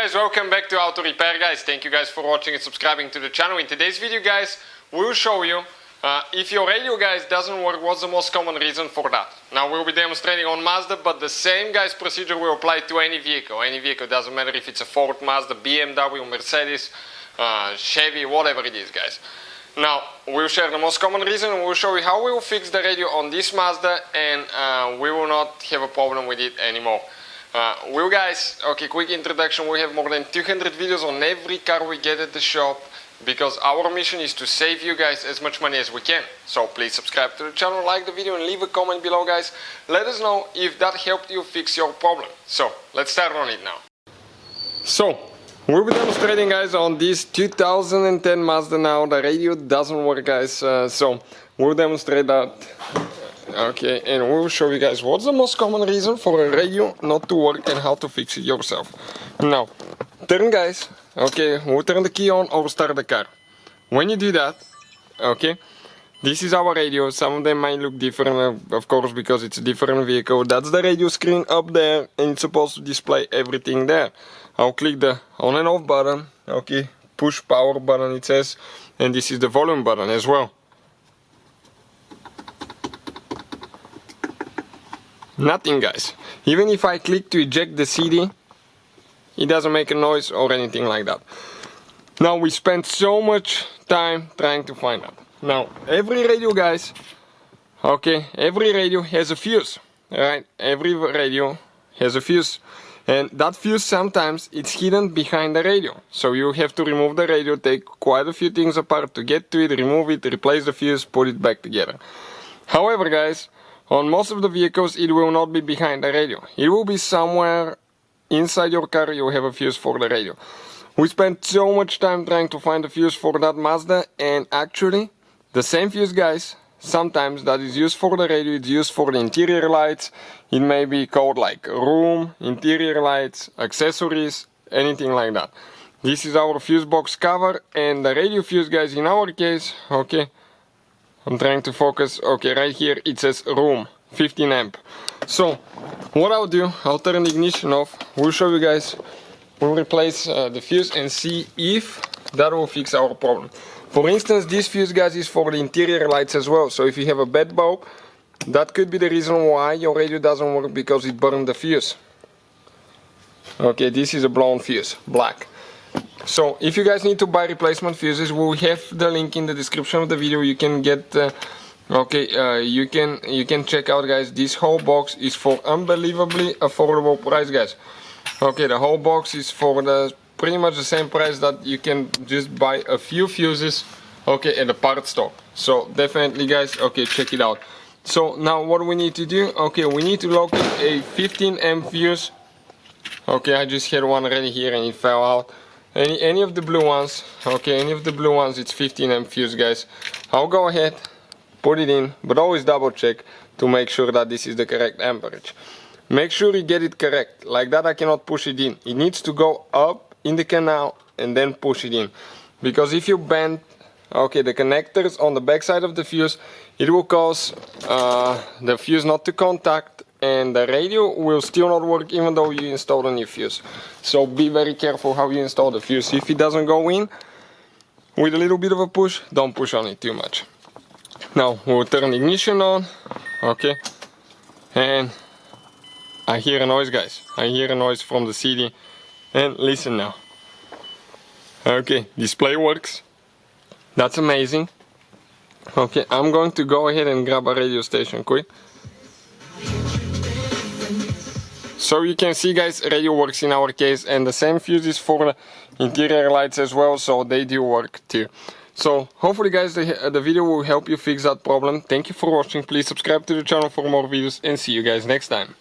guys, welcome back to Auto Repair guys. Thank you guys for watching and subscribing to the channel. In today's video guys, we'll show you if your radio guys doesn't work, what's the most common reason for that. Now we'll be demonstrating on Mazda, but the same guys procedure will apply to any vehicle. Any vehicle, doesn't matter if it's a Ford, Mazda, BMW, Mercedes, Chevy, whatever it is guys. Now we'll share the most common reason and we'll show you how we will fix the radio on this Mazda, and we will not have a problem with it anymore. Well guys, okay, quick introduction. We have more than 200 videos on every car we get at the shop, because our mission is to save you guys as much money as we can. So please subscribe to the channel, like the video and leave a comment below guys. Let us know if that helped you fix your problem. So let's start on it now. So we'll be demonstrating guys on this 2010 Mazda now. The radio doesn't work guys, so we'll demonstrate that. Okay, and we'll show you guys what's the most common reason for a radio not to work and how to fix it yourself. Now, turn guys, okay, we'll turn the key on or start the car. When you do that, okay, this is our radio. Some of them might look different, of course, because it's a different vehicle. That's the radio screen up there, and it's supposed to display everything there. I'll click the on and off button, okay, push power button it says, and this is the volume button as well. Nothing guys. Even if I click to eject the CD, it doesn't make a noise or anything like that. Now we spent so much time trying to find out. Now every radio guys, okay, every radio has a fuse, right? Every radio has a fuse, and that fuse sometimes it's hidden behind the radio. So you have to remove the radio, take quite a few things apart to get to it, remove it, replace the fuse, put it back together. However guys, on most of the vehicles it will not be behind the radio. It will be somewhere inside your car. You have a fuse for the radio. We spent so much time trying to find a fuse for that Mazda, and actually the same fuse guys, sometimes that is used for the radio, it's used for the interior lights. It may be called like room, interior lights, accessories, anything like that. This is our fuse box cover, and the radio fuse guys in our case, okay, I'm trying to focus, okay, right here it says room, 15 amp. So what I'll do, I'll turn the ignition off, we'll show you guys, we'll replace the fuse and see if that will fix our problem. For instance, this fuse guys is for the interior lights as well, so if you have a bad bulb, that could be the reason why your radio doesn't work, because it burned the fuse. Okay, this is a blown fuse, black. So if you guys need to buy replacement fuses, we'll have the link in the description of the video. You can get you can check out guys. This whole box is for unbelievably affordable price guys. Okay, the whole box is for the pretty much the same price that you can just buy a few fuses, okay, at the part store. So definitely guys, okay, check it out. So now what we need to do, okay, we need to locate a 15 amp fuse. Okay, I just had one already here and it fell out. Any of the blue ones, okay, any of the blue ones, it's 15 amp fuse guys. I'll go ahead, put it in, but always double check to make sure that this is the correct amperage. Make sure you get it correct, like that I cannot push it in. It needs to go up in the canal and then push it in. Because if you bend, okay, the connectors on the back side of the fuse, it will cause the fuse not to contact, and the radio will still not work even though you installed a new fuse. So be very careful how you install the fuse. If it doesn't go in with a little bit of a push, don't push on it too much. Now we'll turn the ignition on, okay, and I hear a noise guys. I hear a noise from the CD, and listen now. Okay, display works. That's amazing. Okay, I'm going to go ahead and grab a radio station quick. So you can see guys, radio works in our case, and the same fuse is for the interior lights as well, so they do work too. So hopefully guys the video will help you fix that problem. Thank you for watching, please subscribe to the channel for more videos, and see you guys next time.